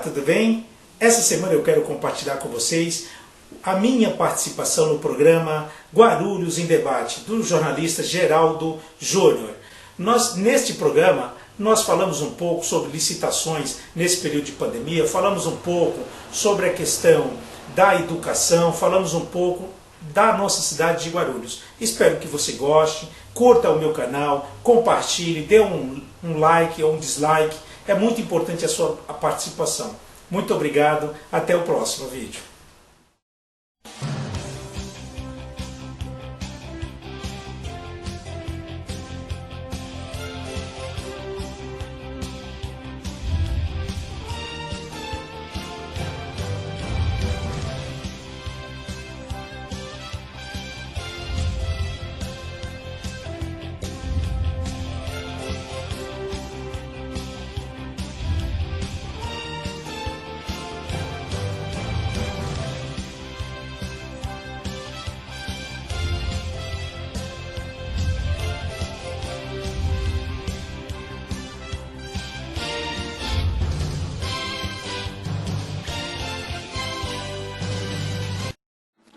tudo bem? Essa semana eu quero compartilhar com vocês a minha participação no programa Guarulhos em Debate, do jornalista Geraldo Júnior. Neste programa, nós falamos um pouco sobre licitações nesse período de pandemia, falamos um pouco sobre a questão da educação, falamos um pouco da nossa cidade de Guarulhos. Espero que você goste, curta o meu canal, compartilhe, dê um like ou um dislike. É muito importante a sua participação. Muito obrigado, até o próximo vídeo.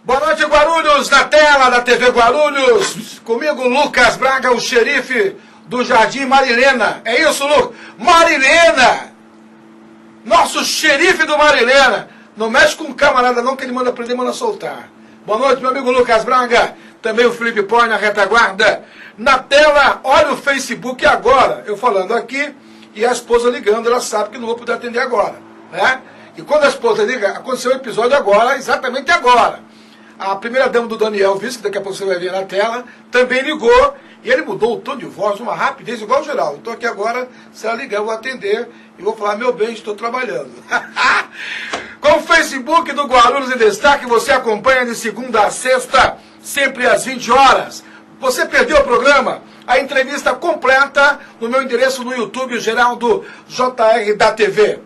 Boa noite, Guarulhos, na tela da TV Guarulhos. Comigo, Lucas Braga, o xerife do Jardim Marilena. É isso, Lucas? Marilena! Nosso xerife do Marilena. Não mexe com o camarada não, que ele manda prender e manda soltar. Boa noite, meu amigo Lucas Braga. Também o Felipe Poi na retaguarda. Na tela, olha o Facebook agora. Eu falando aqui e a esposa ligando. Ela sabe que não vou poder atender agora, né? E quando a esposa liga, aconteceu o episódio agora, exatamente agora. A primeira-dama do Daniel Viz, que daqui a pouco você vai ver na tela, também ligou, e ele mudou o tom de voz, uma rapidez igual o geral. Estou aqui agora, se ela ligar, eu vou atender, e vou falar, meu bem, estou trabalhando. Com o Facebook do Guarulhos em Destaque, você acompanha de segunda a sexta, sempre às 20 horas. Você perdeu o programa? A entrevista completa no meu endereço no YouTube, Geraldo JR da TV.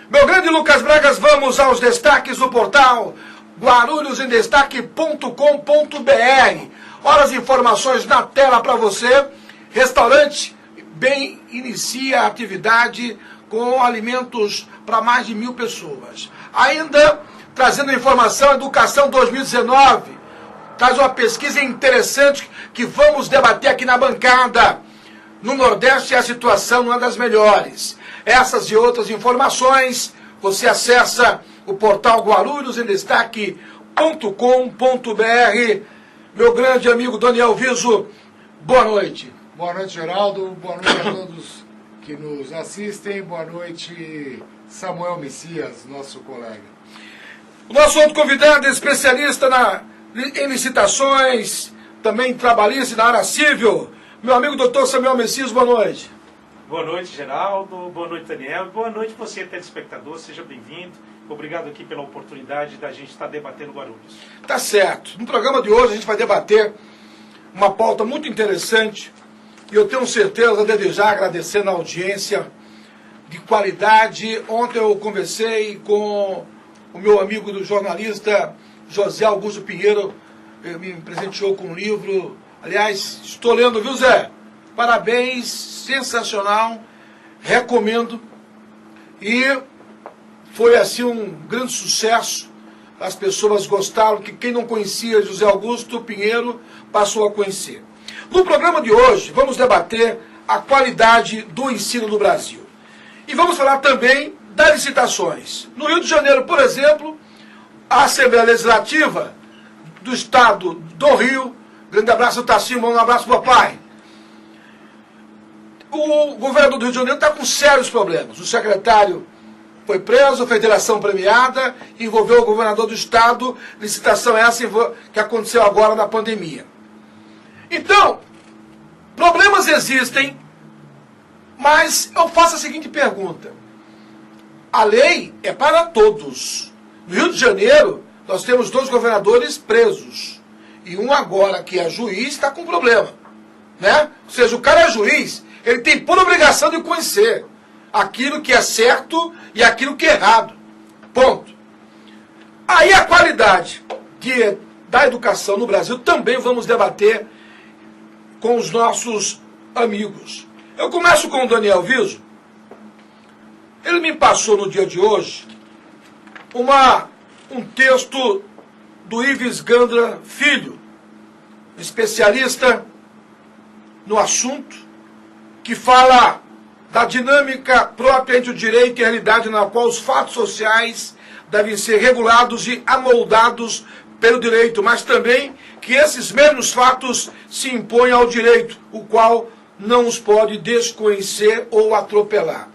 Meu grande Lucas Bragas, vamos aos destaques do portal guarulhosendestaque.com.br. Olha as informações na tela para você. Restaurante Bem inicia a atividade com alimentos para mais de 1.000 pessoas. Ainda trazendo informação, Educação 2019. Traz uma pesquisa interessante que vamos debater aqui na bancada. No Nordeste a situação não é das melhores. Essas e outras informações você acessa o portal guarulhosendestaque.com.br. Meu grande amigo Daniel Viso, boa noite. Boa noite, Geraldo. Boa noite a todos que nos assistem. Boa noite, Samuel Messias, nosso colega. O nosso outro convidado é especialista em licitações, também trabalhista na área civil. Meu amigo doutor Samuel Messias, boa noite. Boa noite, Geraldo. Boa noite, Daniel. Boa noite, você, telespectador. Seja bem-vindo. Obrigado aqui pela oportunidade da gente estar debatendo Guarulhos. Tá certo. No programa de hoje a gente vai debater uma pauta muito interessante e eu tenho certeza, desde já, agradecendo a audiência de qualidade. Ontem eu conversei com o meu amigo do jornalista José Augusto Pinheiro, ele me presenteou com um livro. Aliás, estou lendo, viu, Zé? Parabéns, sensacional, recomendo. E foi assim um grande sucesso, as pessoas gostaram, que quem não conhecia José Augusto Pinheiro passou a conhecer. No programa de hoje vamos debater a qualidade do ensino no Brasil. E vamos falar também das licitações. No Rio de Janeiro, por exemplo, a Assembleia Legislativa do Estado do Rio, grande abraço, Tassinho, um abraço, papai. O governador do Rio de Janeiro está com sérios problemas. O secretário foi preso, a federação premiada, envolveu o governador do estado, licitação essa que aconteceu agora na pandemia. Então, problemas existem, mas eu faço a seguinte pergunta. A lei é para todos. No Rio de Janeiro, nós temos 2 governadores presos. E um agora, que é juiz, está com problema, né? Ou seja, o cara é juiz, ele tem por obrigação de conhecer aquilo que é certo e aquilo que é errado. Ponto. Aí a qualidade da educação no Brasil também vamos debater com os nossos amigos. Eu começo com o Daniel Viso. Ele me passou no dia de hoje um texto do Ives Gandra Filho, especialista no assunto, que fala da dinâmica própria entre o direito e a realidade na qual os fatos sociais devem ser regulados e amoldados pelo direito, mas também que esses mesmos fatos se impõem ao direito, o qual não os pode desconhecer ou atropelar.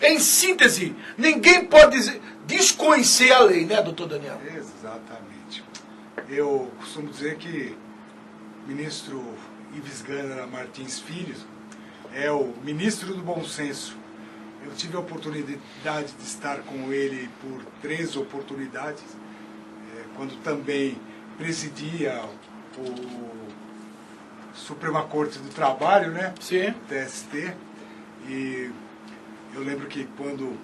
Em síntese, ninguém pode desconhecer a lei, né, doutor Daniel? Exatamente. Eu costumo dizer que o ministro Ives Gandra Martins Filho é o ministro do bom senso. Eu tive a oportunidade de estar com ele por 3 oportunidades, quando também presidia o Suprema Corte do Trabalho, né? Sim. TST. E eu lembro que quando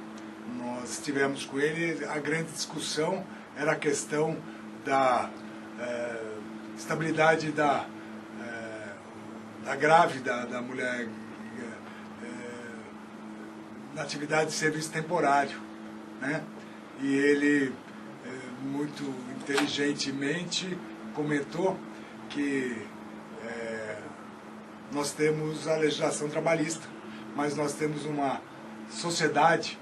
nós estivemos com ele, a grande discussão era a questão da estabilidade da grávida, da mulher na atividade de serviço temporário, né? E ele, muito inteligentemente, comentou que nós temos a legislação trabalhista, mas nós temos uma sociedade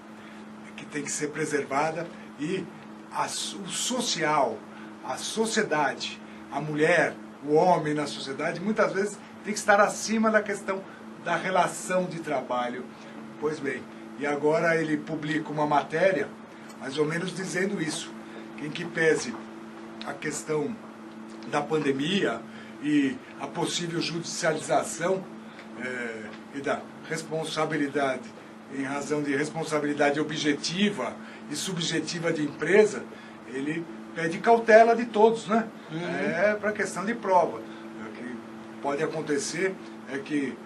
que tem que ser preservada e o social, a sociedade, a mulher, o homem na sociedade, muitas vezes tem que estar acima da questão da relação de trabalho. Pois bem, e agora ele publica uma matéria, mais ou menos dizendo isso, que em que pese a questão da pandemia e a possível judicialização e da responsabilidade, em razão de responsabilidade objetiva e subjetiva de empresa, ele pede cautela de todos, né? Para questão de prova. O que pode acontecer é que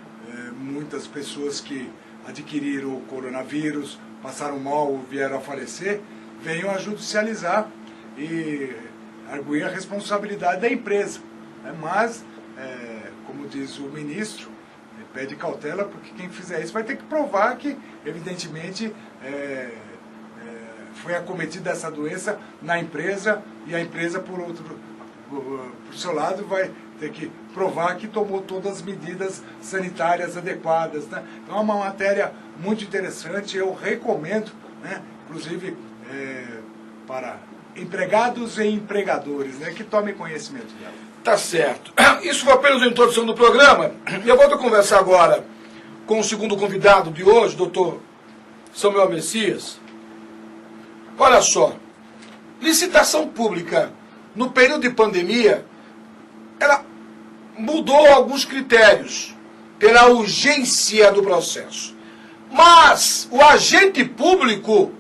muitas pessoas que adquiriram o coronavírus, passaram mal ou vieram a falecer, venham a judicializar e arguir a responsabilidade da empresa. Mas, como diz o ministro, pede cautela, porque quem fizer isso vai ter que provar que, evidentemente, foi acometida essa doença na empresa, e a empresa, por seu lado, vai ter que provar que tomou todas as medidas sanitárias adequadas, né? Então é uma matéria muito interessante, eu recomendo, né? Inclusive para empregados e empregadores, né? Que tomem conhecimento dela. Tá certo. Isso foi apenas a introdução do programa. Eu volto a conversar agora com o segundo convidado de hoje, doutor Samuel Messias. Olha só, licitação pública no período de pandemia, ela mudou alguns critérios pela urgência do processo. Mas o agente público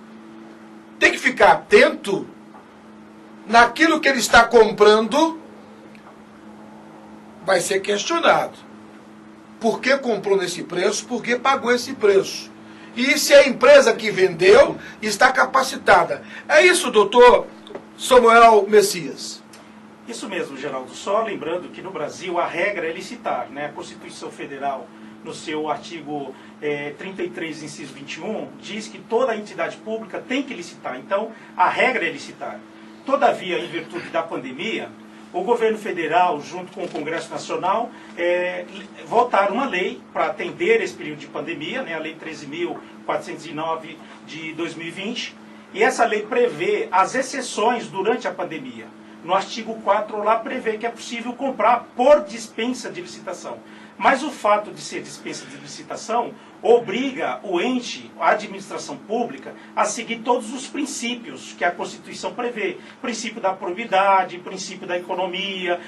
tem que ficar atento naquilo que ele está comprando. Vai ser questionado. Por que comprou nesse preço? Por que pagou esse preço? E se a empresa que vendeu está capacitada. É isso, doutor Samuel Messias? Isso mesmo, Geraldo. Só lembrando que no Brasil a regra é licitar, né? A Constituição Federal, no seu artigo 33, inciso 21, diz que toda entidade pública tem que licitar. Então, a regra é licitar. Todavia, em virtude da pandemia, o governo federal, junto com o Congresso Nacional, votaram uma lei para atender esse período de pandemia, né? A Lei 13.409 de 2020, e essa lei prevê as exceções durante a pandemia. No artigo 4 lá prevê que é possível comprar por dispensa de licitação. Mas o fato de ser dispensa de licitação obriga o ente, a administração pública, a seguir todos os princípios que a Constituição prevê. Princípio da probidade, princípio da economia,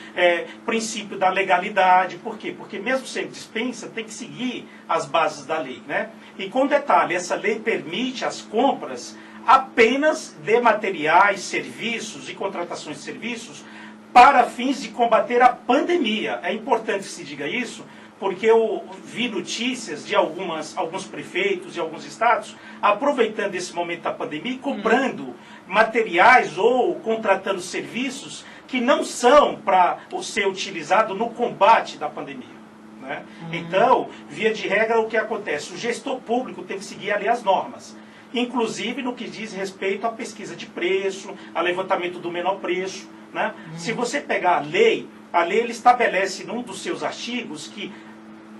princípio da legalidade. Por quê? Porque mesmo sendo dispensa, tem que seguir as bases da lei, né? E com detalhe, essa lei permite as compras apenas de materiais, serviços e contratações de serviços para fins de combater a pandemia. É importante que se diga isso, porque eu vi notícias de alguns prefeitos de alguns estados aproveitando esse momento da pandemia e comprando materiais ou contratando serviços que não são para ser utilizado no combate da pandemia, né? Então, via de regra, o que acontece? O gestor público tem que seguir ali as normas. inclusive no que diz respeito à pesquisa de preço, a levantamento do menor preço, né? Se você pegar a lei ele estabelece num dos seus artigos que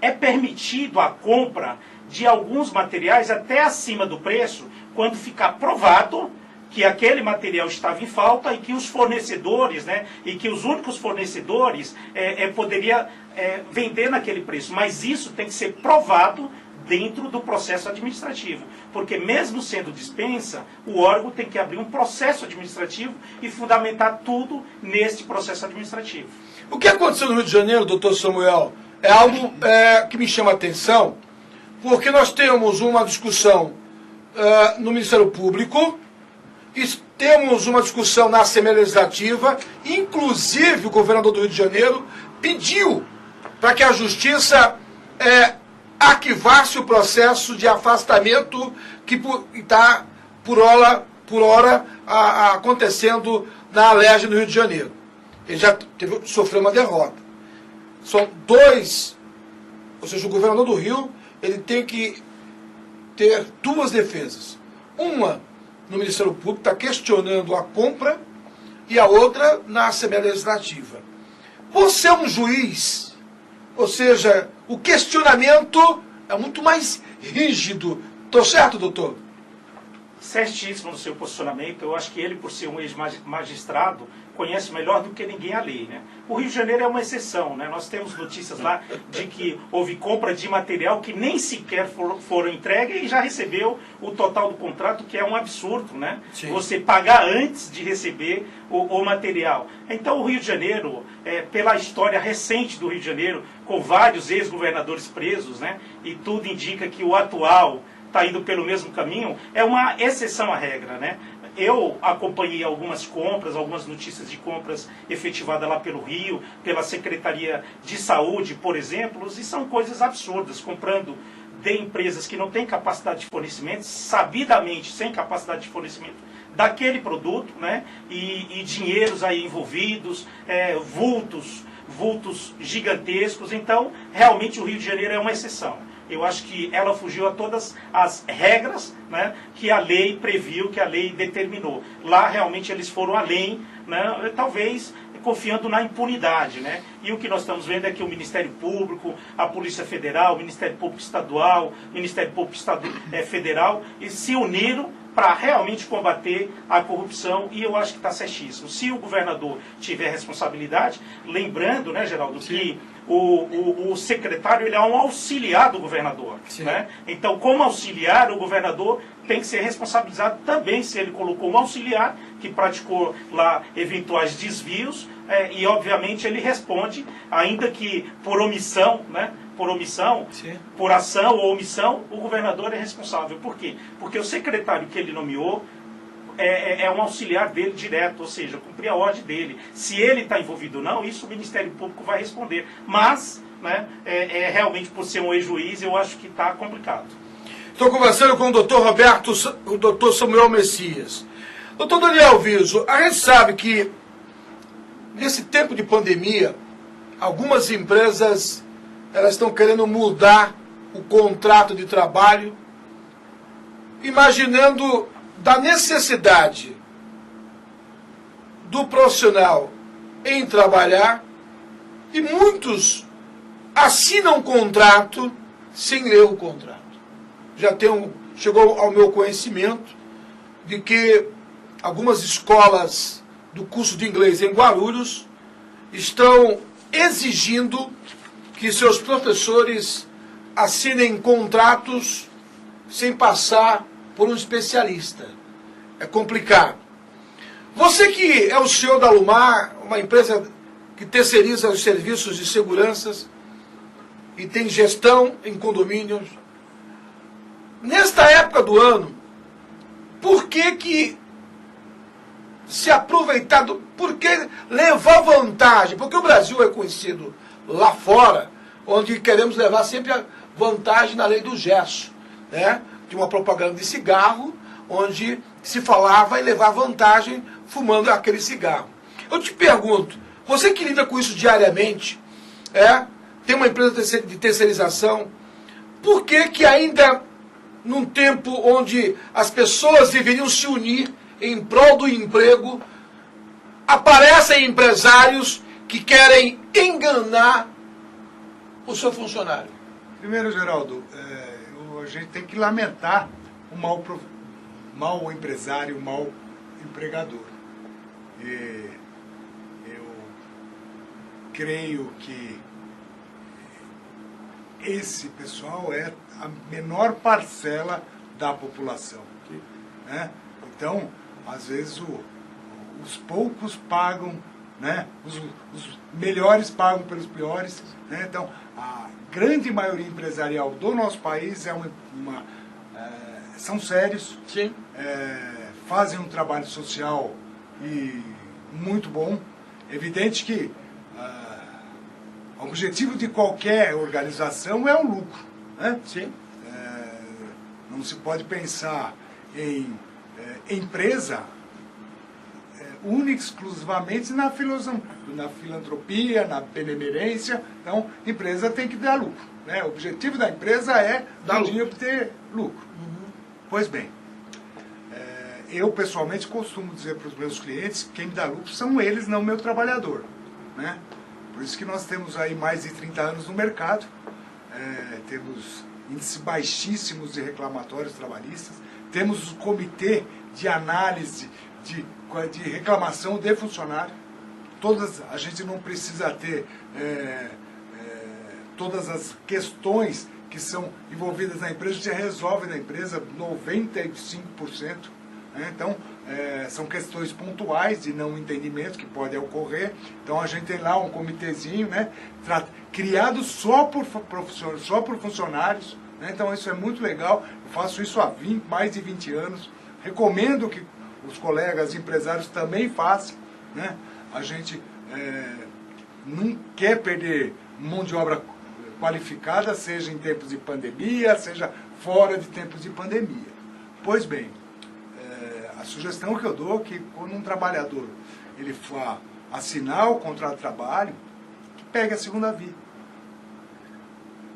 é permitido a compra de alguns materiais até acima do preço, quando ficar provado que aquele material estava em falta e que os fornecedores, né, e que os únicos fornecedores poderia vender naquele preço. Mas isso tem que ser provado dentro do processo administrativo. Porque mesmo sendo dispensa, o órgão tem que abrir um processo administrativo e fundamentar tudo neste processo administrativo. O que aconteceu no Rio de Janeiro, doutor Samuel, é algo que me chama a atenção, porque nós temos uma discussão no Ministério Público, temos uma discussão na Assembleia Legislativa, inclusive o governador do Rio de Janeiro pediu para que a Justiça arquivasse o processo de afastamento que está, por hora, acontecendo na Alerj no Rio de Janeiro. Ele já sofreu uma derrota. São dois, ou seja, o governador do Rio, ele tem que ter duas defesas. Uma no Ministério Público, está questionando a compra, e a outra na Assembleia Legislativa. Você é um juiz, ou seja, o questionamento é muito mais rígido. Estou certo, doutor? Certíssimo no seu posicionamento. Eu acho que ele, por ser um ex-magistrado, conhece melhor do que ninguém a lei, né? O Rio de Janeiro é uma exceção, né? Nós temos notícias lá de que houve compra de material que nem sequer foram entregues e já recebeu o total do contrato, que é um absurdo, né? Sim. Você pagar antes de receber o material. Então o Rio de Janeiro, pela história recente do Rio de Janeiro, com vários ex-governadores presos, né? E tudo indica que o atual está indo pelo mesmo caminho, é uma exceção à regra, né? Eu acompanhei algumas compras, algumas notícias de compras efetivadas lá pelo Rio, pela Secretaria de Saúde, por exemplo, e são coisas absurdas, comprando de empresas que não têm capacidade de fornecimento, sabidamente sem capacidade de fornecimento daquele produto, né? E dinheiros aí envolvidos, vultos gigantescos. Então, realmente o Rio de Janeiro é uma exceção. Eu acho que ela fugiu a todas as regras, né, que a lei previu, que a lei determinou. Lá realmente eles foram além, né, talvez confiando na impunidade, né? E o que nós estamos vendo é que o Ministério Público, a Polícia Federal, o Ministério Público Estadual, o Ministério Público Federal, se uniram para realmente combater a corrupção, e eu acho que está certíssimo. Se o governador tiver responsabilidade, lembrando, né, Geraldo, sim, que o secretário ele é um auxiliar do governador, né? Então, como auxiliar, o governador tem que ser responsabilizado também se ele colocou um auxiliar que praticou lá eventuais desvios, e obviamente ele responde, ainda que por omissão, né? Por ação ou omissão, o governador é responsável. Por quê? Porque o secretário que ele nomeou é um auxiliar dele direto, ou seja, cumprir a ordem dele. Se ele está envolvido ou não, isso o Ministério Público vai responder. Mas, né, realmente, por ser um ex-juiz, eu acho que está complicado. Estou conversando com o doutor Samuel Messias. Doutor Daniel Viso, a gente sabe que nesse tempo de pandemia, algumas empresas elas estão querendo mudar o contrato de trabalho, imaginando da necessidade do profissional em trabalhar, e muitos assinam um contrato sem ler o contrato. Chegou ao meu conhecimento de que algumas escolas do curso de inglês em Guarulhos estão exigindo que seus professores assinem contratos sem passar por um especialista. É complicado. Você que é o CEO da Alumar, uma empresa que terceiriza os serviços de seguranças e tem gestão em condomínios, nesta época do ano, por que se aproveitar, por que levar vantagem? Porque o Brasil é conhecido lá fora, onde queremos levar sempre a vantagem na lei do gesso, né? De uma propaganda de cigarro, onde se falava em levar vantagem fumando aquele cigarro. Eu te pergunto, você que lida com isso diariamente, tem uma empresa de terceirização, por que ainda num tempo onde as pessoas deveriam se unir em prol do emprego, aparecem empresários que querem enganar o seu funcionário? Primeiro, Geraldo, a gente tem que lamentar o mau empresário, o mau empregador. Eu creio que esse pessoal é a menor parcela da população, né? Então, às vezes, os poucos pagam, né? Os melhores pagam pelos piores, né? Então, a grande maioria empresarial do nosso país são sérios, Sim. Fazem um trabalho social muito bom. Evidente que o objetivo de qualquer organização é o lucro, né? Sim. Não se pode pensar em empresa única exclusivamente na filantropia, na benemerência. Então, empresa tem que dar lucro, né? O objetivo da empresa é dar dia obter lucro. Pois bem, eu pessoalmente costumo dizer para os meus clientes que quem me dá lucro são eles, não o meu trabalhador, né? Por isso que nós temos aí mais de 30 anos no mercado, temos índices baixíssimos de reclamatórios trabalhistas, temos o comitê de análise de reclamação de funcionário. A gente não precisa ter todas as questões que são envolvidas na empresa, a gente resolve na empresa 95%. Né? Então, são questões pontuais de não entendimento que podem ocorrer. Então, a gente tem lá um comitêzinho, né, criado só por funcionários. Né? Então, isso é muito legal. Eu faço isso há mais de 20 anos. Recomendo que os colegas empresários também façam. Né? A gente não quer perder mão de obra qualificada, seja em tempos de pandemia, seja fora de tempos de pandemia. Pois bem, a sugestão que eu dou é que quando um trabalhador ele for assinar o contrato de trabalho, que pegue a segunda via.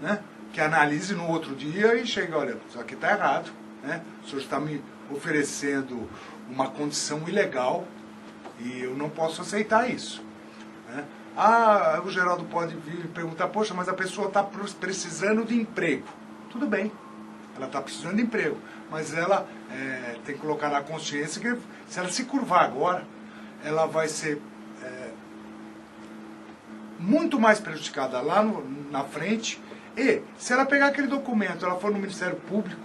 Né? Que analise no outro dia e chegue, olha, isso aqui está errado. Né? O senhor está me oferecendo uma condição ilegal e eu não posso aceitar isso. Né? O Geraldo pode vir e perguntar, poxa, mas a pessoa está precisando de emprego. Tudo bem, ela está precisando de emprego, mas ela tem que colocar na consciência que se ela se curvar agora, ela vai ser muito mais prejudicada lá na frente. E se ela pegar aquele documento, ela for no Ministério Público,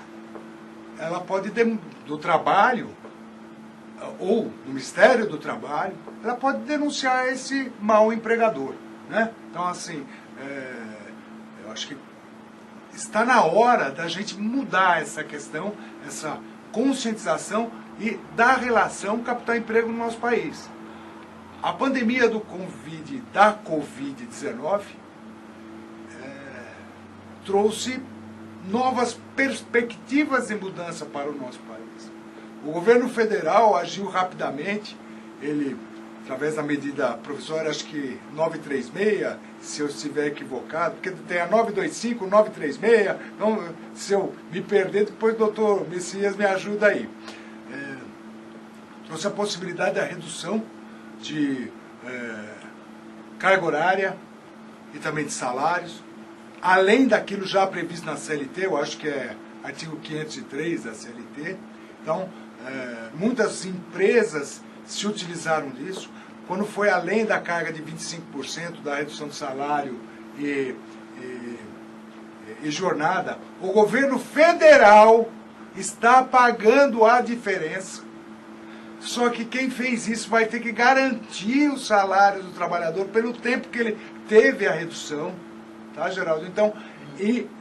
ela pode, do trabalho, ou no Ministério do Trabalho, ela pode denunciar esse mau empregador. Né? Então, assim, eu acho que está na hora da gente mudar essa questão, essa conscientização e da relação capital-emprego no nosso país. A pandemia da Covid-19 trouxe novas perspectivas de mudança para o nosso país. O governo federal agiu rapidamente, ele, através da medida provisória, acho que 936, se eu estiver equivocado, porque tem a 925, 936, então, se eu me perder, depois o doutor Messias me ajuda aí. Trouxe a possibilidade da redução de carga horária e também de salários, além daquilo já previsto na CLT, eu acho que é artigo 503 da CLT. Então, muitas empresas se utilizaram disso. Quando foi além da carga de 25% da redução de salário e jornada, o governo federal está pagando a diferença. Só que quem fez isso vai ter que garantir o salário do trabalhador pelo tempo que ele teve a redução. Tá, Geraldo? Então,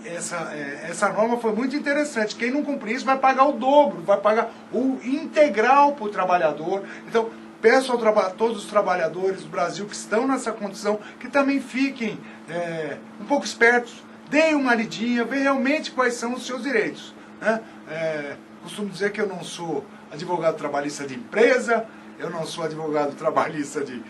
essa norma foi muito interessante. Quem não cumprir isso vai pagar o dobro, vai pagar o integral para o trabalhador. Então, peço a todos os trabalhadores do Brasil que estão nessa condição que também fiquem um pouco espertos, deem uma lidinha, vejam realmente quais são os seus direitos. Né? Costumo dizer que eu não sou advogado trabalhista de empresa, eu não sou advogado trabalhista de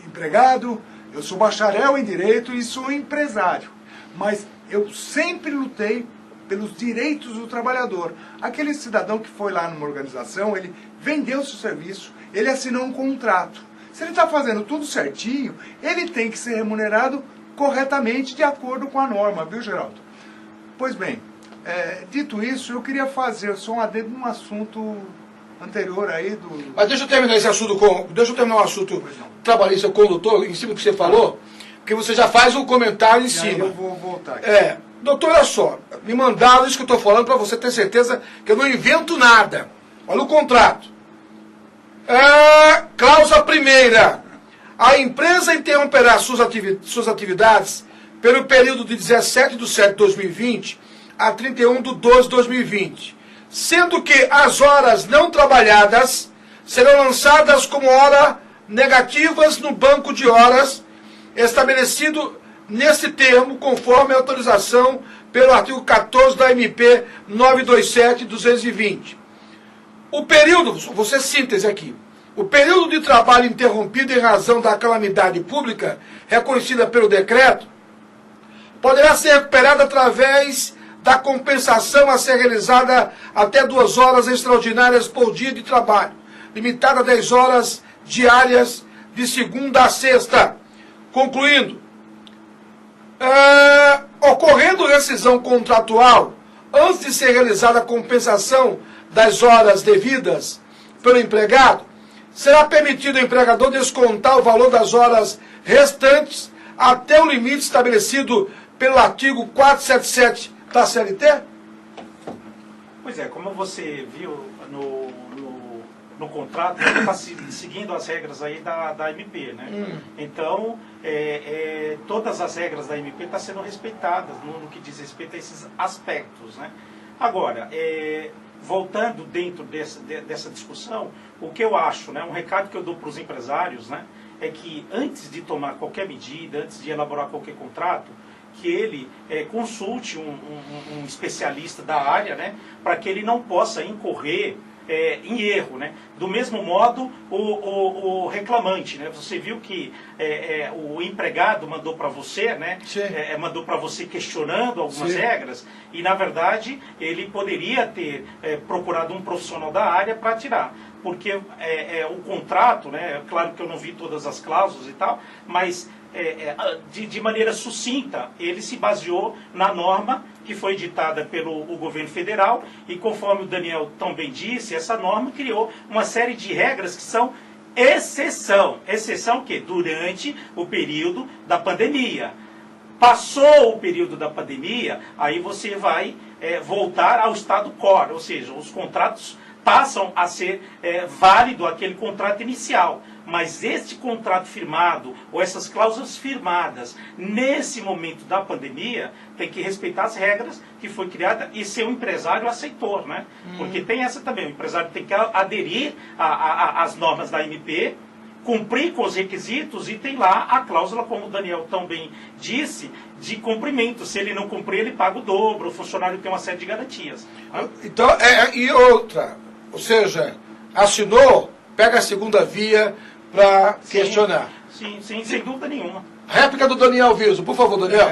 empregado, eu sou bacharel em Direito e sou empresário. Mas eu sempre lutei pelos direitos do trabalhador. Aquele cidadão que foi lá numa organização, ele vendeu seu serviço, ele assinou um contrato. Se ele está fazendo tudo certinho, ele tem que ser remunerado corretamente de acordo com a norma, viu, Geraldo? Pois bem, dito isso, eu queria fazer só um adendo num assunto anterior aí do... Mas deixa eu terminar esse assunto deixa eu terminar o assunto trabalhista com o doutor, em cima do que você falou, porque você já faz um comentário em cima. Aí eu vou voltar aqui. Doutor, olha só, me mandaram isso que eu estou falando para você ter certeza que eu não invento nada. Olha o contrato. Cláusula primeira. A empresa interromperá suas atividades pelo período de 17/7/2020 a 31/12/2020, sendo que as horas não trabalhadas serão lançadas como horas negativas no banco de horas estabelecido nesse termo, conforme a autorização pelo artigo 14 da MP 927/220. O período, vou ser síntese aqui, o período de trabalho interrompido em razão da calamidade pública reconhecida pelo decreto poderá ser recuperado através da compensação a ser realizada até 2 horas extraordinárias por dia de trabalho, limitada a 10 horas diárias de segunda a sexta. Concluindo, ocorrendo rescisão contratual, antes de ser realizada a compensação das horas devidas pelo empregado, será permitido ao empregador descontar o valor das horas restantes até o limite estabelecido pelo artigo 477 da CLT? Pois é, como você viu no contrato, ele está seguindo as regras aí da MP, né? Então, todas as regras da MP estão sendo respeitadas no que diz respeito a esses aspectos, né? Agora, voltando dentro dessa discussão, o que eu acho, né, um recado que eu dou para os empresários, né, é que antes de tomar qualquer medida, antes de elaborar qualquer contrato, que ele consulte um especialista da área, né, para que ele não possa incorrer em erro, né? Do mesmo modo, o reclamante, né? Você viu que o empregado mandou para você, né? Mandou para você questionando algumas regras, e na verdade ele poderia ter procurado um profissional da área para tirar, porque o contrato, né? Claro que eu não vi todas as cláusulas e tal, mas de maneira sucinta ele se baseou na norma que foi ditada pelo governo federal, e conforme o Daniel também disse, essa norma criou uma série de regras que são exceção que durante o período da pandemia. Passou o período da pandemia, aí você vai voltar ao estado core, ou seja, os contratos passam a ser válido aquele contrato inicial. Mas este contrato firmado, ou essas cláusulas firmadas, nesse momento da pandemia, tem que respeitar as regras que foi criada e ser um empresário aceitor, né? Porque tem essa também, o empresário tem que aderir às normas da MP, cumprir com os requisitos, e tem lá a cláusula, como o Daniel também disse, de cumprimento. Se ele não cumprir, ele paga o dobro, o funcionário tem uma série de garantias. Né? Então, e outra, ou seja, assinou, pega a segunda via para questionar. Sim, sem dúvida nenhuma. Réplica do Daniel Viso, por favor, Daniel.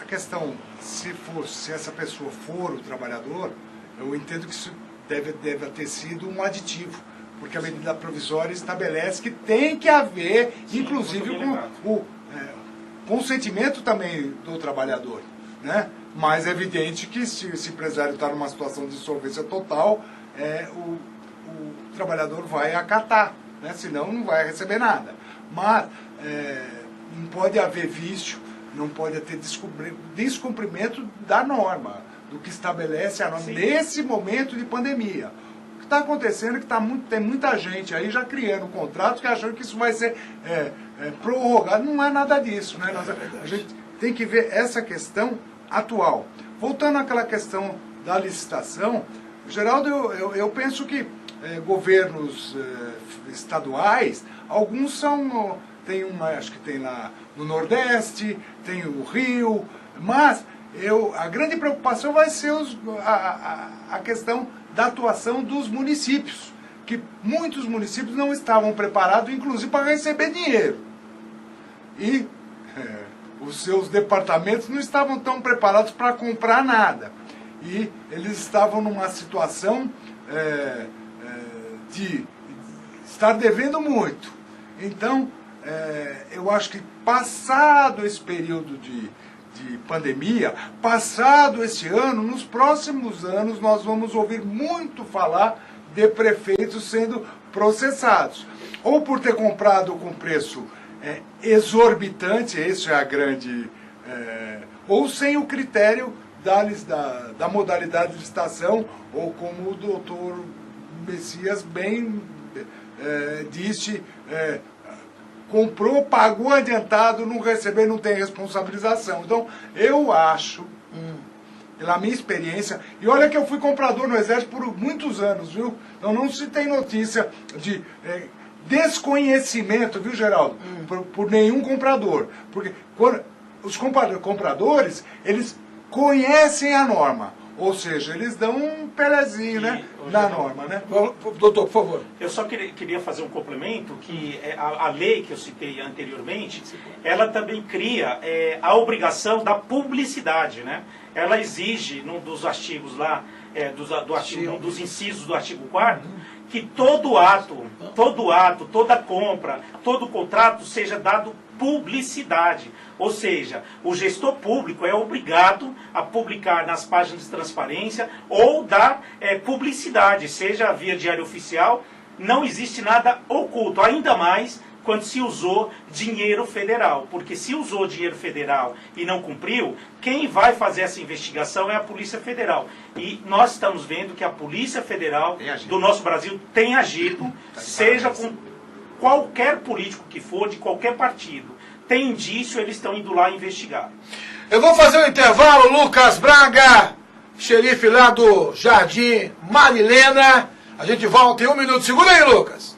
A questão, se essa pessoa for o trabalhador, eu entendo que isso deve ter sido um aditivo, porque a medida provisória estabelece que tem que haver, inclusive, o consentimento também do trabalhador, né? Mas é evidente que se esse empresário está numa situação de insolvência total, o trabalhador vai acatar, né? Senão não vai receber nada. Mas não pode haver vício, não pode ter descumprimento da norma, do que estabelece a norma. Sim. Nesse momento de pandemia. O que está acontecendo é que tem muita gente aí já criando contratos que achando que isso vai ser prorrogado. Não é nada disso, né? A gente tem que ver essa questão atual. Voltando àquela questão da licitação, Geraldo, eu penso que governos estaduais, alguns acho que tem lá no Nordeste, tem o Rio, mas a grande preocupação vai ser a questão da atuação dos municípios, que muitos municípios não estavam preparados, inclusive, para receber dinheiro. E os seus departamentos não estavam tão preparados para comprar nada. E eles estavam numa situação de estar devendo muito. Então, eu acho que passado esse período de pandemia, passado esse ano, nos próximos anos nós vamos ouvir muito falar de prefeitos sendo processados. Ou por ter comprado com preço exorbitante, esse é a grande... ou sem o critério da modalidade de licitação, ou como o doutor Messias bem disse, comprou, pagou adiantado, não recebeu, não tem responsabilização. Então, eu acho, pela minha experiência, e olha que eu fui comprador no Exército por muitos anos, viu? Então não se tem notícia de desconhecimento, viu, Geraldo? Por nenhum comprador. Porque os compradores, eles conhecem a norma. Ou seja, eles dão um pelezinho, né, na norma, né? Doutor, por favor. Eu só queria fazer um complemento, que a lei que eu citei anteriormente, ela também cria a obrigação da publicidade, né? Ela exige, num dos artigos lá, num dos incisos do artigo 4º, que todo ato, toda compra, todo contrato seja dado publicidade. Ou seja, o gestor público é obrigado a publicar nas páginas de transparência ou dar publicidade, seja via diário oficial. Não existe nada oculto, ainda mais quando se usou dinheiro federal. Porque se usou dinheiro federal e não cumpriu, quem vai fazer essa investigação é a Polícia Federal. E nós estamos vendo que a Polícia Federal do nosso Brasil tem agido, seja com qualquer político que for, de qualquer partido. Tem indício, eles estão indo lá investigar. Eu vou fazer um intervalo, Lucas Braga, xerife lá do Jardim Marilena. A gente volta em 1 minuto. Segura aí, Lucas.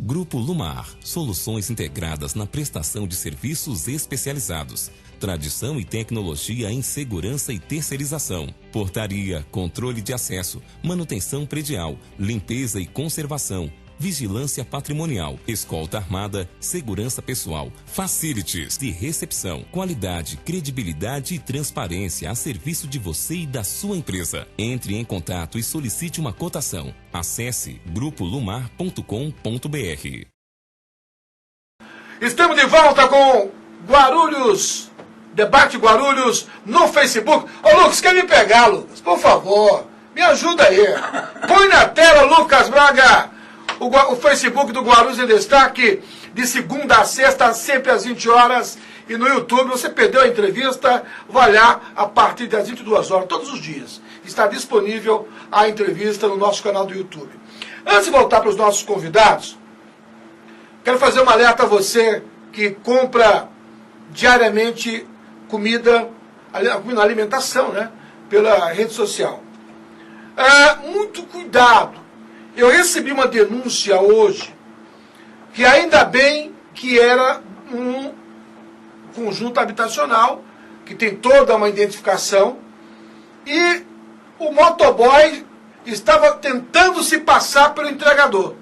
Grupo Lumar, soluções integradas na prestação de serviços especializados. Tradição e tecnologia em segurança e terceirização. Portaria, controle de acesso, manutenção predial, limpeza e conservação, vigilância patrimonial, escolta armada, segurança pessoal, facilities de recepção, qualidade, credibilidade e transparência a serviço de você e da sua empresa. Entre em contato e solicite uma cotação. Acesse grupolumar.com.br. Estamos de volta com Guarulhos, Debate Guarulhos no Facebook. Ô Lucas, quer me pegar, Lucas? Por favor, me ajuda aí. Põe na tela, Lucas Braga, o Facebook do Guarulhos em Destaque, de segunda a sexta, sempre às 20 horas. E no YouTube, você perdeu a entrevista, vai lá a partir das 22 horas, todos os dias. Está disponível a entrevista no nosso canal do YouTube. Antes de voltar para os nossos convidados, quero fazer um alerta a você que compra diariamente comida, alimentação, né? Pela rede social. Muito cuidado. Eu recebi uma denúncia hoje, que ainda bem que era um conjunto habitacional, que tem toda uma identificação, e o motoboy estava tentando se passar pelo entregador.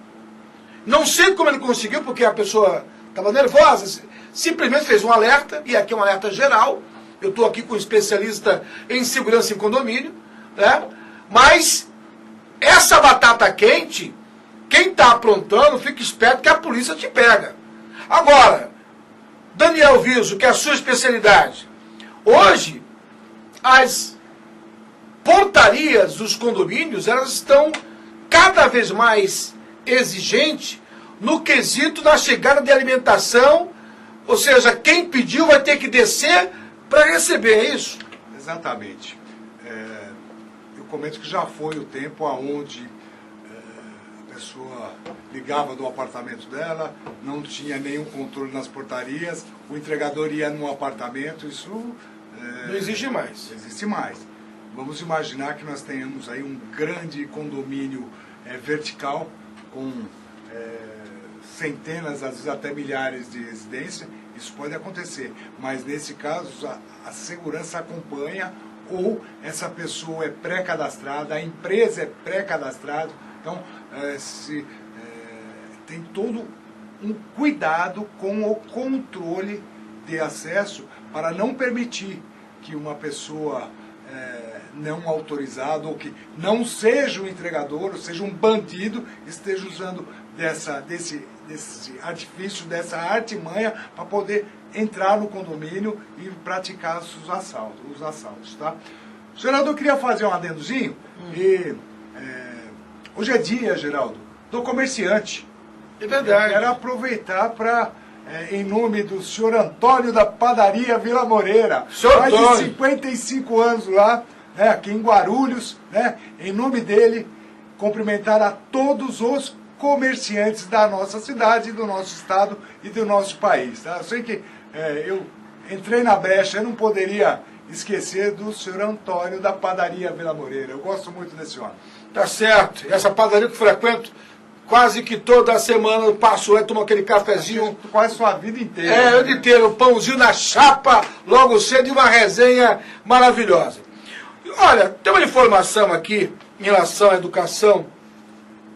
Não sei como ele conseguiu, porque a pessoa estava nervosa, simplesmente fez um alerta, e aqui é um alerta geral, Eu estou aqui com um especialista em segurança em condomínio, né? Mas essa batata quente, quem está aprontando, fica esperto que a polícia te pega. Agora, Daniel Viso, que é a sua especialidade, hoje as portarias dos condomínios, elas estão cada vez mais exigentes no quesito da chegada de alimentação, ou seja, quem pediu vai ter que descer para receber, é isso? Exatamente. Eu comento que já foi o tempo onde a pessoa ligava do apartamento dela, não tinha nenhum controle nas portarias, o entregador ia no apartamento, isso... não existe mais. Não existe mais. Vamos imaginar que nós tenhamos aí um grande condomínio vertical, com centenas, às vezes até milhares de residências. Isso pode acontecer, mas nesse caso a segurança acompanha, ou essa pessoa é pré-cadastrada, a empresa é pré-cadastrada, então tem todo um cuidado com o controle de acesso para não permitir que uma pessoa não autorizada ou que não seja um entregador, ou seja um bandido, esteja usando desse artifício, dessa artimanha para poder entrar no condomínio e praticar os assaltos, tá? Geraldo, eu queria fazer um adendozinho. Hoje é dia, Geraldo, do comerciante. É verdade. Eu quero aproveitar para, em nome do senhor Antônio da Padaria Vila Moreira, mais de 55 anos lá, né, aqui em Guarulhos, né, em nome dele, cumprimentar a todos os comerciantes da nossa cidade, do nosso estado e do nosso país. Tá? Eu sei que eu entrei na brecha, eu não poderia esquecer do senhor Antônio da Padaria Vila Moreira. Eu gosto muito desse homem. Tá certo. Essa padaria que eu frequento quase que toda semana, eu passo lá e tomo aquele cafezinho. Quase sua vida inteira. É, o dia inteiro, pãozinho na chapa, logo cedo, e uma resenha maravilhosa. Olha, tem uma informação aqui em relação à educação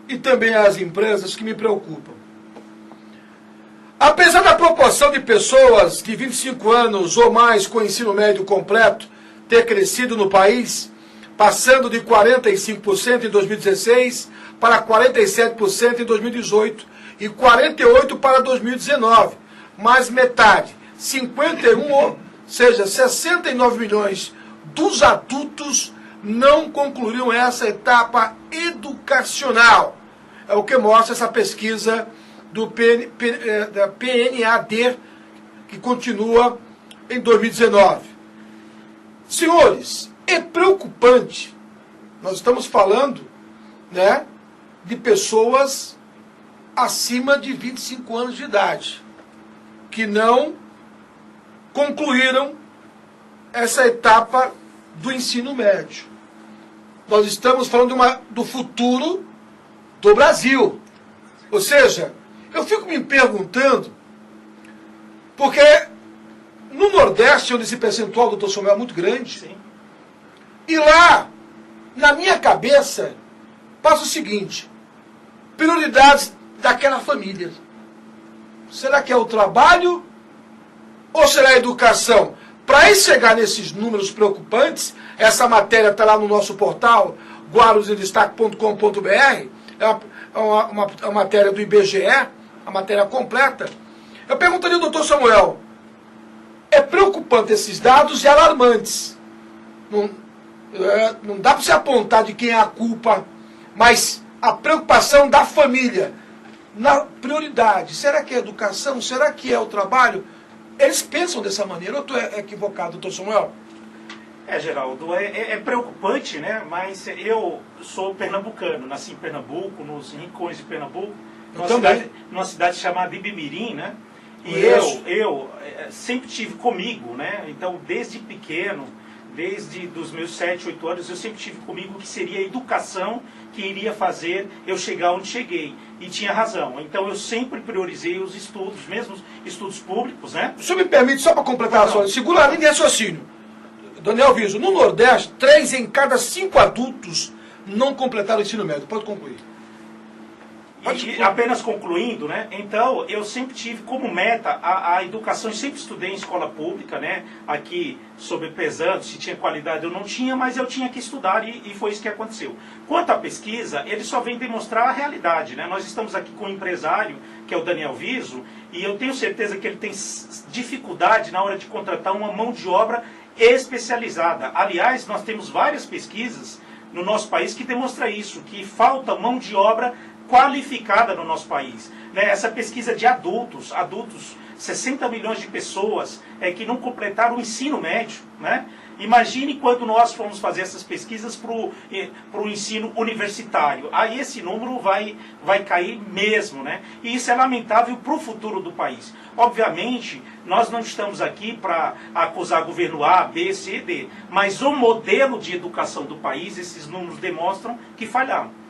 e também às empresas que me preocupam. Apesar da proporção de pessoas de 25 anos ou mais com ensino médio completo ter crescido no país, passando de 45% em 2016 para 47% em 2018 e 48% para 2019, mais metade, 51, ou seja, 69 milhões dos adultos não concluíram essa etapa educacional. É o que mostra essa pesquisa da PNAD, que continua em 2019. Senhores, é preocupante. Nós estamos falando, né, de pessoas acima de 25 anos de idade, que não concluíram essa etapa do ensino médio. Nós estamos falando do futuro do Brasil. Ou seja, eu fico me perguntando, porque no Nordeste, onde esse percentual, doutor Samuel, é muito grande, sim, e lá, na minha cabeça, passa o seguinte: prioridades daquela família. Será que é o trabalho ou será a educação? Para chegar nesses números preocupantes, essa matéria está lá no nosso portal, guarulhosemdestaque.com.br, é uma matéria do IBGE, a matéria completa. Eu perguntaria ao doutor Samuel, é preocupante esses dados e alarmantes. Não dá para se apontar de quem é a culpa, mas a preocupação da família, na prioridade. Será que é a educação? Será que é o trabalho? Eles pensam dessa maneira, ou estou equivocado, doutor Samuel? Geraldo, é preocupante, né? Mas eu sou pernambucano, nasci em Pernambuco, nos rincões de Pernambuco, numa cidade chamada Ibimirim, né? E eu sempre tive comigo, né? Então, desde pequeno, desde os meus 7, 8 anos, eu sempre tive comigo que seria a educação que iria fazer eu chegar onde cheguei. E tinha razão. Então, eu sempre priorizei os estudos, mesmo estudos públicos, né? O senhor me permite, só para completar a sua, segura a linha de raciocínio. Daniel Viso, no Nordeste, 3 em cada 5 adultos não completaram o ensino médio. Pode concluir. E apenas concluindo, né? Então, eu sempre tive como meta a educação, eu sempre estudei em escola pública, né? Aqui, sobrepesando, se tinha qualidade ou não tinha, mas eu tinha que estudar e foi isso que aconteceu. Quanto à pesquisa, ele só vem demonstrar a realidade, né? Nós estamos aqui com um empresário, que é o Daniel Viso, e eu tenho certeza que ele tem dificuldade na hora de contratar uma mão de obra especializada. Aliás, nós temos várias pesquisas no nosso país que demonstram isso, que falta mão de obra qualificada no nosso país. Né? Essa pesquisa de adultos, 60 milhões de pessoas que não completaram o ensino médio. Né? Imagine quando nós formos fazer essas pesquisas para o ensino universitário. Aí esse número vai cair mesmo. Né? E isso é lamentável para o futuro do país. Obviamente, nós não estamos aqui para acusar governo A, B, C, D. Mas o modelo de educação do país, esses números demonstram que falhamos.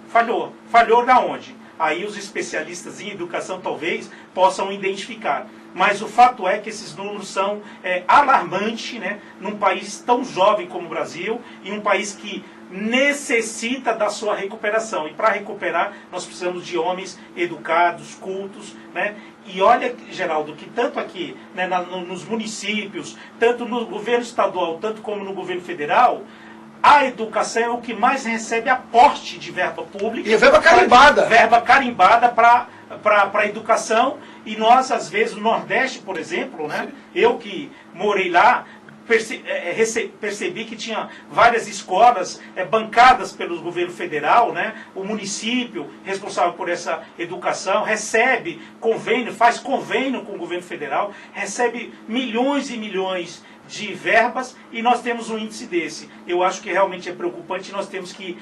Falhou na onde? Aí os especialistas em educação talvez possam identificar. Mas o fato é que esses números são alarmantes, né? Num país tão jovem como o Brasil e um país que necessita da sua recuperação. E para recuperar, nós precisamos de homens educados, cultos, né? E olha, Geraldo, que tanto aqui, né, nos municípios, tanto no governo estadual, tanto como no governo federal, a educação é o que mais recebe aporte de verba pública. E verba carimbada. Verba carimbada para a educação. E nós, às vezes, no Nordeste, por exemplo, né, eu que morei lá, percebi que tinha várias escolas bancadas pelo governo federal, né, o município responsável por essa educação recebe convênio, faz convênio com o governo federal, recebe milhões e milhões de verbas e nós temos um índice desse. Eu acho que realmente é preocupante, nós temos que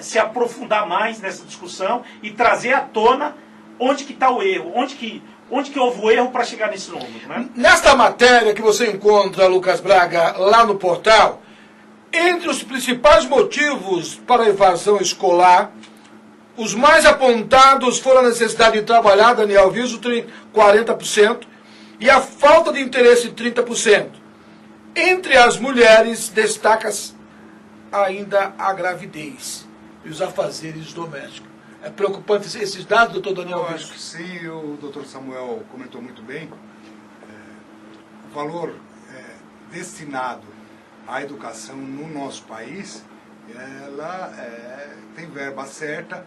se aprofundar mais nessa discussão e trazer à tona onde que está o erro, onde que houve o erro para chegar nesse número. Né? Nesta matéria que você encontra, Lucas Braga, lá no portal, entre os principais motivos para a evasão escolar, os mais apontados foram a necessidade de trabalhar, Daniel Viso, 40%, e a falta de interesse, 30%. Entre as mulheres, destaca-se ainda a gravidez e os afazeres domésticos. É preocupante esses dados, doutor Daniel Viso? Eu acho que sim, o doutor Samuel comentou muito bem. O valor destinado à educação no nosso país, ela tem verba certa,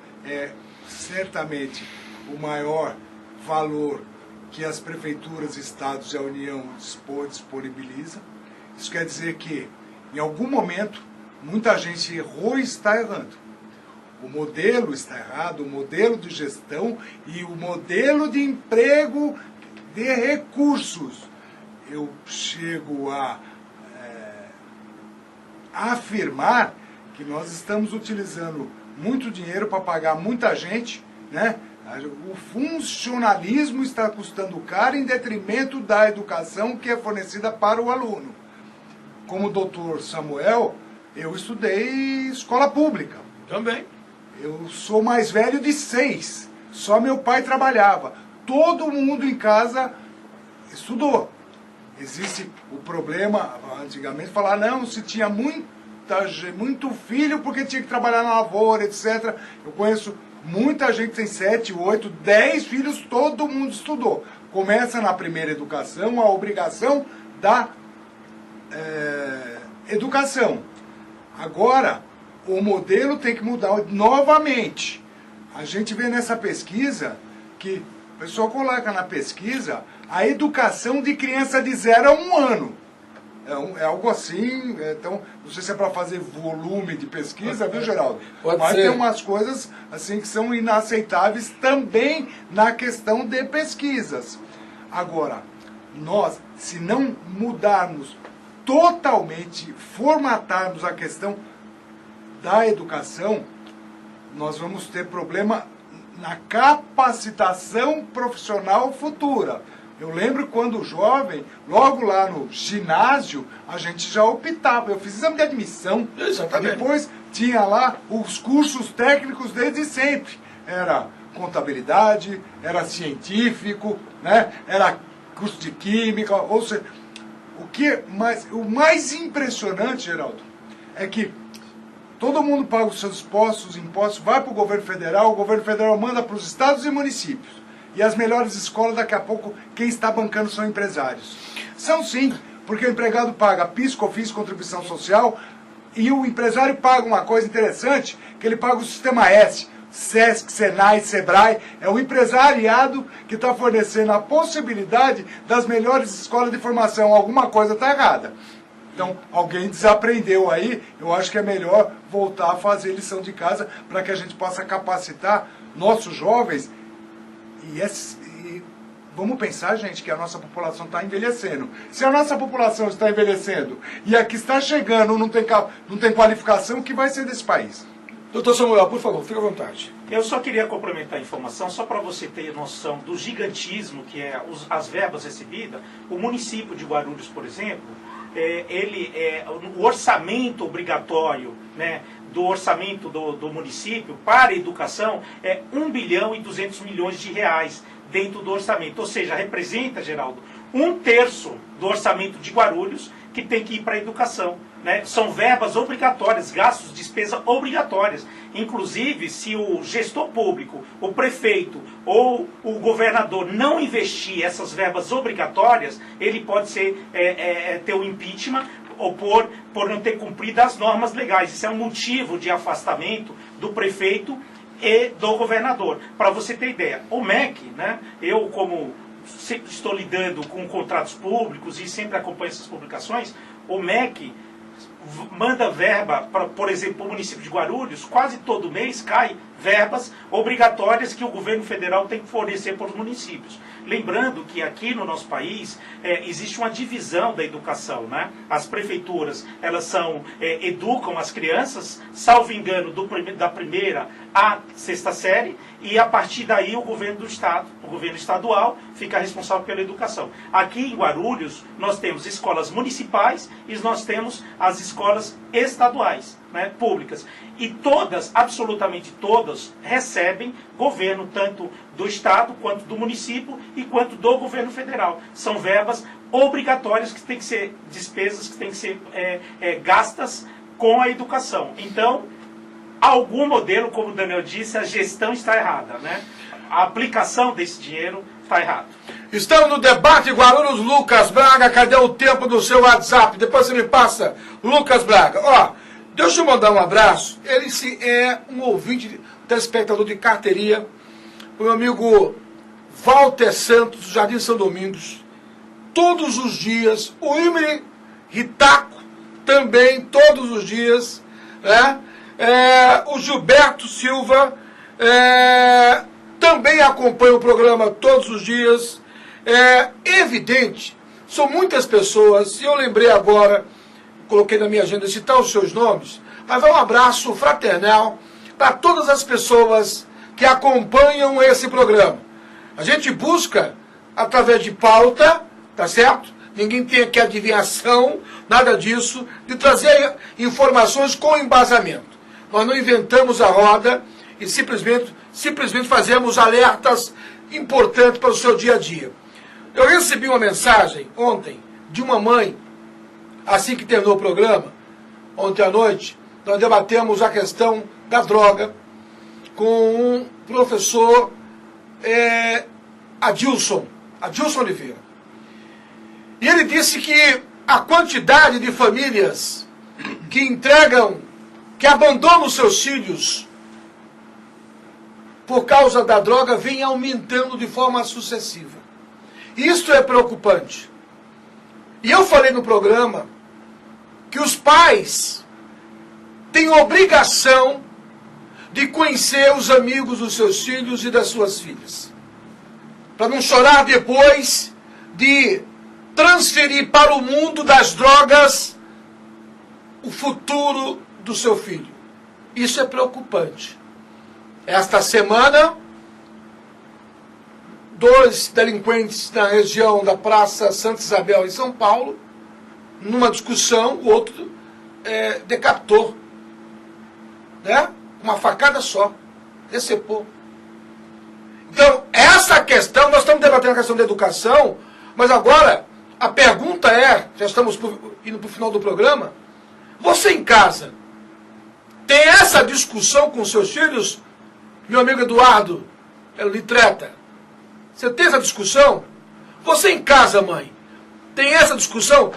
certamente o maior valor que as prefeituras, estados e a União disponibiliza. Isso quer dizer que, em algum momento, muita gente errou e está errando. O modelo está errado, o modelo de gestão e o modelo de emprego de recursos. Eu chego a afirmar que nós estamos utilizando muito dinheiro para pagar muita gente, né? O funcionalismo está custando caro em detrimento da educação que é fornecida para o aluno. Como o doutor Samuel, eu estudei escola pública. Também. Eu sou mais velho de 6. Só meu pai trabalhava. Todo mundo em casa estudou. Existe o problema, antigamente, falar, não, se tinha muito filho porque tinha que trabalhar na lavoura, etc. Eu conheço muita gente que tem 7, 8, 10 filhos, todo mundo estudou. Começa na primeira educação, a obrigação da educação. Agora, o modelo tem que mudar novamente. A gente vê nessa pesquisa que o pessoal coloca na pesquisa a educação de criança de 0 a 1 ano. É algo assim, então, não sei se é para fazer volume de pesquisa, viu, Geraldo? Mas tem umas coisas assim que são inaceitáveis também na questão de pesquisas. Agora, nós, se não mudarmos totalmente, formatarmos a questão da educação, nós vamos ter problema na capacitação profissional futura. Eu lembro quando jovem, logo lá no ginásio, a gente já optava. Eu fiz exame de admissão. Exatamente. Depois tinha lá os cursos técnicos desde sempre. Era contabilidade, era científico, né? Era curso de química, ou seja, o mais impressionante, Geraldo, é que Todo mundo paga os seus impostos, vai para o governo federal manda para os estados e municípios. E as melhores escolas, daqui a pouco, quem está bancando são empresários. São sim, porque o empregado paga PIS, COFINS, contribuição social, e o empresário paga uma coisa interessante, que ele paga o Sistema S, SESC, SENAI, SEBRAE, é o empresariado que está fornecendo a possibilidade das melhores escolas de formação. Alguma coisa está errada. Então, alguém desaprendeu aí, eu acho que é melhor voltar a fazer lição de casa para que a gente possa capacitar nossos jovens. E vamos pensar, gente, que a nossa população está envelhecendo. Se a nossa população está envelhecendo e a que está chegando não tem qualificação, o que vai ser desse país? Doutor Samuel, por favor, fique à vontade. Eu só queria complementar a informação, só para você ter noção do gigantismo que é as verbas recebidas. O município de Guarulhos, por exemplo, o orçamento obrigatório, né, do orçamento do município para a educação é 1 bilhão e 200 milhões de reais dentro do orçamento. Ou seja, representa, Geraldo, 1/3 do orçamento de Guarulhos que tem que ir para a educação. Né? São verbas obrigatórias, gastos, despesas obrigatórias. Inclusive, se o gestor público, o prefeito ou o governador não investir essas verbas obrigatórias, ele pode ter um impeachment ou por não ter cumprido as normas legais. Isso é um motivo de afastamento do prefeito e do governador. Para você ter ideia, o MEC, né, eu como sempre estou lidando com contratos públicos e sempre acompanho essas publicações, o MEC manda verba, por exemplo, o município de Guarulhos, quase todo mês cai verbas obrigatórias que o governo federal tem que fornecer para os municípios. Lembrando que aqui no nosso país existe uma divisão da educação, né? As prefeituras, elas educam as crianças, salvo engano, da primeira à 6ª série, e a partir daí o governo do estado, o governo estadual, fica responsável pela educação. Aqui em Guarulhos, nós temos escolas municipais e nós temos as escolas estaduais, né, públicas. E todas, absolutamente todas, recebem governo, tanto do estado, quanto do município e quanto do governo federal. São verbas obrigatórias que têm que ser despesas, que têm que ser gastas com a educação. Então, algum modelo, como o Daniel disse, a gestão está errada, né? A aplicação desse dinheiro está errada. Estamos no debate Guarulhos. Lucas Braga, cadê o tempo do seu WhatsApp? Depois você me passa, Lucas Braga. Ó, deixa eu mandar um abraço. Ele é um ouvinte, telespectador de carteiria, o meu amigo Walter Santos, do Jardim São Domingos, todos os dias. O Imre Ritaco, também, todos os dias, né? O Gilberto Silva também acompanha o programa todos os dias. É evidente, são muitas pessoas, e eu lembrei agora, coloquei na minha agenda citar os seus nomes, mas vai um abraço fraternal para todas as pessoas que acompanham esse programa. A gente busca, através de pauta, tá certo? Ninguém tem aqui adivinhação, nada disso, de trazer informações com embasamento. Nós não inventamos a roda e simplesmente fazemos alertas importantes para o seu dia a dia. Eu recebi uma mensagem ontem de uma mãe, assim que terminou o programa, ontem à noite, nós debatemos a questão da droga com um professor, Adilson Oliveira. E ele disse que a quantidade de famílias que abandonam seus filhos por causa da droga vem aumentando de forma sucessiva. Isto é preocupante. E eu falei no programa que os pais têm obrigação de conhecer os amigos dos seus filhos e das suas filhas, para não chorar depois de transferir para o mundo das drogas o futuro do seu filho. Isso é preocupante. Esta semana, 2 delinquentes na região da Praça Santa Isabel, em São Paulo, numa discussão, o outro decapitou, né? Uma facada só, decepou. Então, essa questão, nós estamos debatendo a questão da educação, mas agora a pergunta já estamos indo para o final do programa, você em casa tem essa discussão com seus filhos? Meu amigo Eduardo Litreta, você tem essa discussão? Você em casa, mãe, tem essa discussão?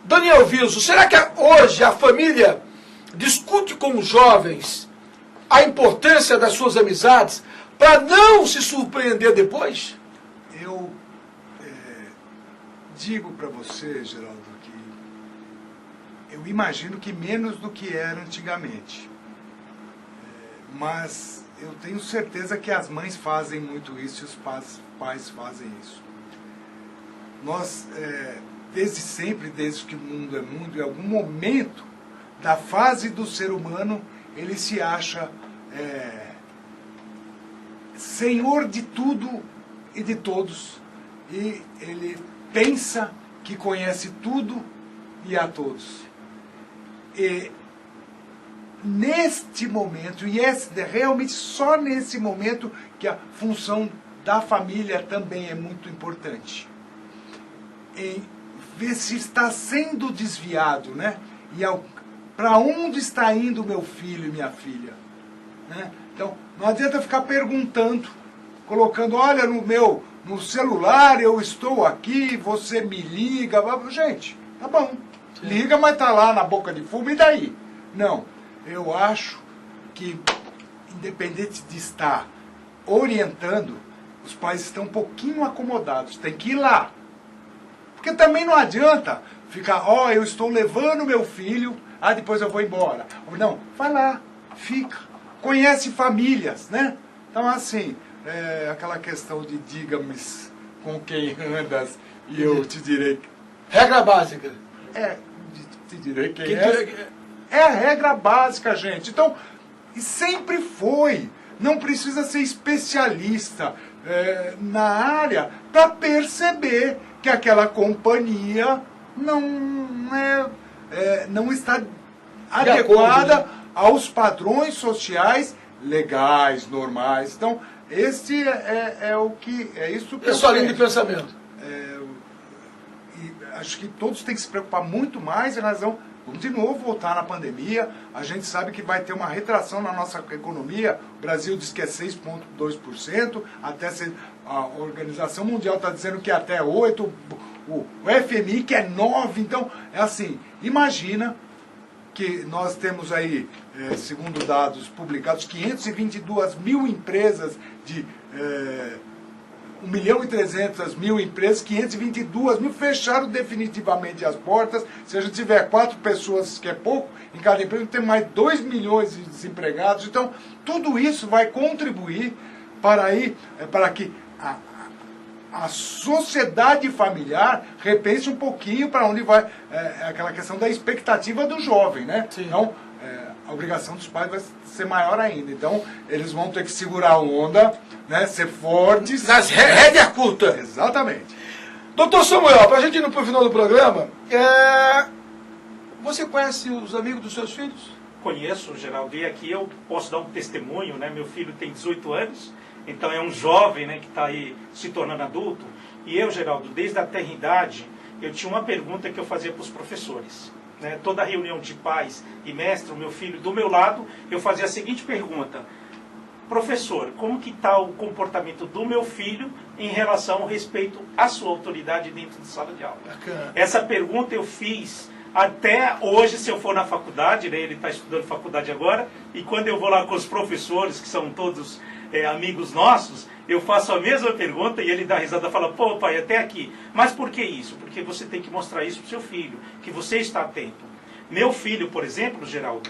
Daniel Wilson, será que hoje a família discute com os jovens a importância das suas amizades para não se surpreender depois? Eu digo para você, Geraldo, que eu imagino que menos do que era antigamente. Mas eu tenho certeza que as mães fazem muito isso e os pais fazem isso. Nós, desde sempre, desde que o mundo é mundo, em algum momento da fase do ser humano, ele se acha senhor de tudo e de todos. E ele pensa que conhece tudo e a todos. E neste momento, e é realmente só nesse momento que a função da família também é muito importante. Em ver se está sendo desviado, né? E para onde está indo meu filho e minha filha? Né? Então, não adianta ficar perguntando, colocando, olha, no celular eu estou aqui, você me liga. Gente, tá bom, liga, mas tá lá na boca de fumo, e daí? Não, eu acho que, independente de estar orientando, os pais estão um pouquinho acomodados, tem que ir lá. Porque também não adianta ficar, eu estou levando meu filho, depois eu vou embora. Não, vai lá, fica, conhece famílias, né? Então, assim, aquela questão de diga-me com quem andas e eu te direi. Regra básica. Te direi quem é. É a regra básica, gente. Então, e sempre foi. Não precisa ser especialista na área para perceber que aquela companhia não está adequada aos padrões sociais legais, normais. Então, este é isso que sua linha de pensamento. E acho que todos têm que se preocupar muito mais em razão. Vamos de novo voltar na pandemia. A gente sabe que vai ter uma retração na nossa economia. O Brasil diz que é 6,2%, a Organização Mundial está dizendo que é até 8%, o FMI que é 9%. Então, é assim, imagina que nós temos aí, segundo dados publicados, 522 mil empresas de 1.300.000 empresas, 522 mil fecharam definitivamente as portas. Se a gente tiver 4 pessoas, que é pouco, em cada empresa, tem mais 2 milhões de desempregados. Então, tudo isso vai contribuir para que a sociedade familiar repense um pouquinho para onde vai aquela questão da expectativa do jovem, né? Sim. Então, a obrigação dos pais vai ser maior ainda. Então, eles vão ter que segurar a onda, né? Ser fortes. Nas rédea curta. Exatamente. Doutor Samuel, para a gente ir no final do programa, você conhece os amigos dos seus filhos? Conheço, Geraldo, e aqui eu posso dar um testemunho, né? Meu filho tem 18 anos, então é um jovem, né, que está aí se tornando adulto. E eu, Geraldo, desde a tenridade, eu tinha uma pergunta que eu fazia para os professores. Né? Toda reunião de pais e mestre, o meu filho do meu lado, eu fazia a seguinte pergunta: professor, como que está o comportamento do meu filho em relação ao respeito à sua autoridade dentro de sala de aula? Bacana. Essa pergunta eu fiz até hoje, se eu for na faculdade, né, ele está estudando faculdade agora, e quando eu vou lá com os professores, que são todos amigos nossos, eu faço a mesma pergunta e ele dá risada e fala: pô, pai, até aqui. Mas por que isso? Porque você tem que mostrar isso para o seu filho, que você está atento. Meu filho, por exemplo, Geraldo,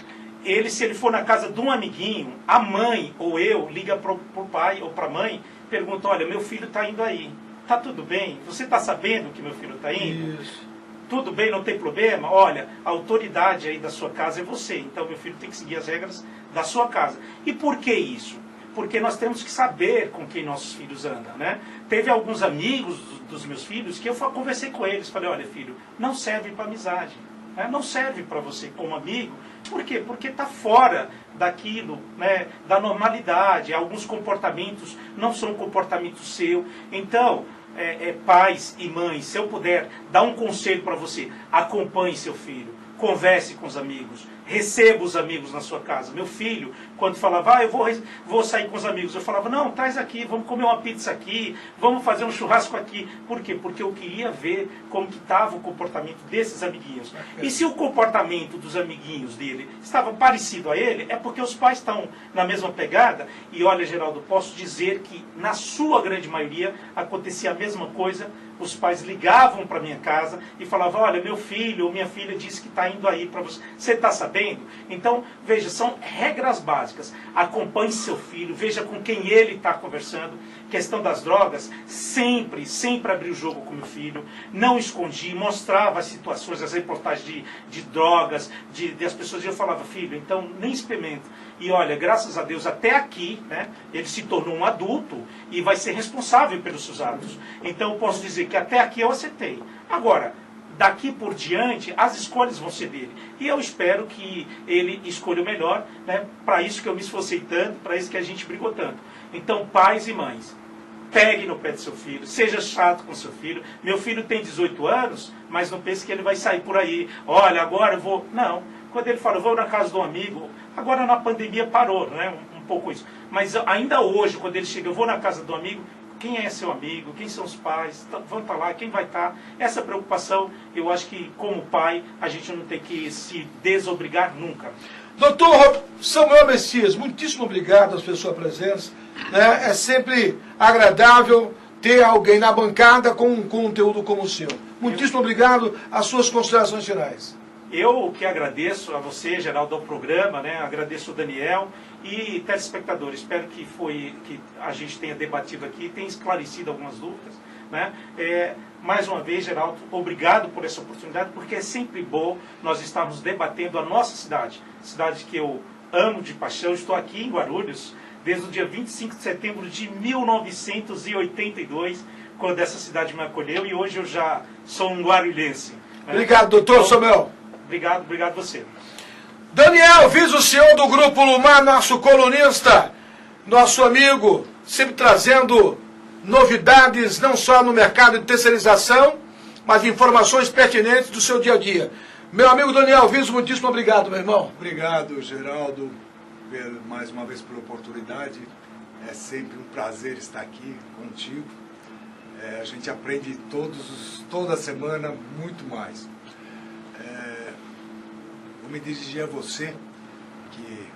se ele for na casa de um amiguinho, a mãe ou eu liga para o pai ou para a mãe, pergunta: olha, meu filho está indo aí, está tudo bem? Você está sabendo que meu filho está indo? Isso. Tudo bem, não tem problema? Olha, a autoridade aí da sua casa é você, então meu filho tem que seguir as regras da sua casa. E por que isso? Porque nós temos que saber com quem nossos filhos andam, né? Teve alguns amigos dos meus filhos que eu conversei com eles, falei: olha, filho, não serve para amizade, né? Não serve para você como amigo. Por quê? Porque está fora daquilo, né, da normalidade. Alguns comportamentos não são comportamentos seu. Então, pais e mães, se eu puder dar um conselho para você: acompanhe seu filho, converse com os amigos, receba os amigos na sua casa. Meu filho, quando falava, eu vou sair com os amigos, eu falava, não, traz aqui, vamos comer uma pizza aqui, vamos fazer um churrasco aqui. Por quê? Porque eu queria ver como que estava o comportamento desses amiguinhos. E se o comportamento dos amiguinhos dele estava parecido a ele, é porque os pais estão na mesma pegada. E olha, Geraldo, posso dizer que na sua grande maioria acontecia a mesma coisa. Os pais ligavam para minha casa e falavam, olha, meu filho ou minha filha disse que está indo aí para você. Você está sabendo? Então, veja, são regras básicas. Acompanhe seu filho, veja com quem ele está conversando. Questão das drogas, sempre abri o jogo com meu filho. Não escondi, mostrava as situações, as reportagens de drogas, das pessoas. E eu falava, filho, então nem experimenta. E olha, graças a Deus, até aqui, né, ele se tornou um adulto e vai ser responsável pelos seus atos. Então eu posso dizer que até aqui eu acertei. Agora, daqui por diante, as escolhas vão ser dele. E eu espero que ele escolha o melhor, né, para isso que eu me esforcei tanto, para isso que a gente brigou tanto. Então, pais e mães, pegue no pé do seu filho, seja chato com seu filho. Meu filho tem 18 anos, mas não pense que ele vai sair por aí. Olha, agora eu vou... Não. Quando ele fala, vou na casa do amigo, agora na pandemia parou, né? Um pouco isso. Mas ainda hoje, quando ele chega, eu vou na casa do amigo, quem é seu amigo, quem são os pais, vão estar lá, quem vai estar. Essa preocupação, eu acho que como pai, a gente não tem que se desobrigar nunca. Doutor Samuel Messias, muitíssimo obrigado pela sua presença. Né? É sempre agradável ter alguém na bancada com um conteúdo como o seu. Muitíssimo obrigado. As suas considerações finais. Eu que agradeço a você, Geraldo, ao programa, né? Agradeço o Daniel e telespectadores. Espero que a gente tenha debatido aqui, tenha esclarecido algumas dúvidas, né? Mais uma vez, Geraldo, obrigado por essa oportunidade, porque é sempre bom nós estarmos debatendo a nossa cidade que eu amo de paixão. Estou aqui em Guarulhos desde o dia 25 de setembro de 1982, quando essa cidade me acolheu, e hoje eu já sou um guarulhense. Né? Obrigado, doutor então, Samuel. Obrigado você. Daniel Viso, CEO do Grupo Lumar, nosso colunista, nosso amigo, sempre trazendo novidades, não só no mercado de terceirização, mas informações pertinentes do seu dia a dia. Meu amigo Daniel Viso, muitíssimo obrigado, meu irmão. Obrigado, Geraldo, mais uma vez pela oportunidade. É sempre um prazer estar aqui contigo. A gente aprende toda semana muito mais. Vou me dirigir a você, que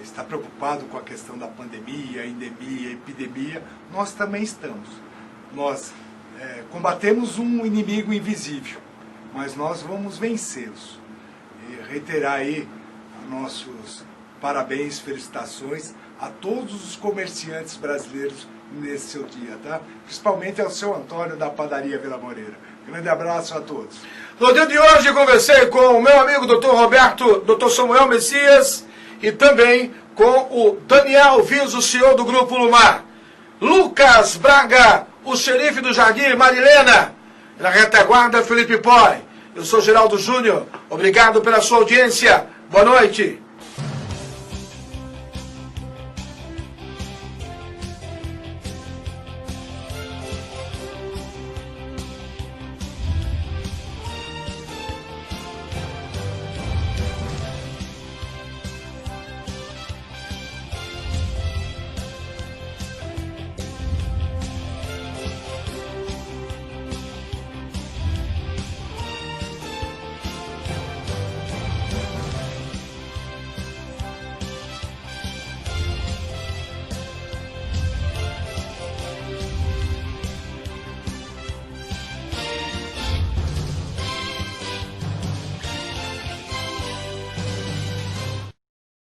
está preocupado com a questão da pandemia, endemia, epidemia. Nós também estamos. Nós combatemos um inimigo invisível, mas nós vamos vencê-los. E reiterar aí nossos parabéns, felicitações a todos os comerciantes brasileiros nesse seu dia, tá? Principalmente ao seu Antônio da Padaria Vila Moreira. Grande abraço a todos. No dia de hoje conversei com o meu amigo Dr. Samuel Messias e também com o Daniel Viso, CEO do Grupo Lumar. Lucas Braga, o xerife do Jardim Marilena. Na retaguarda, Felipe Poi. Eu sou Geraldo Júnior. Obrigado pela sua audiência. Boa noite.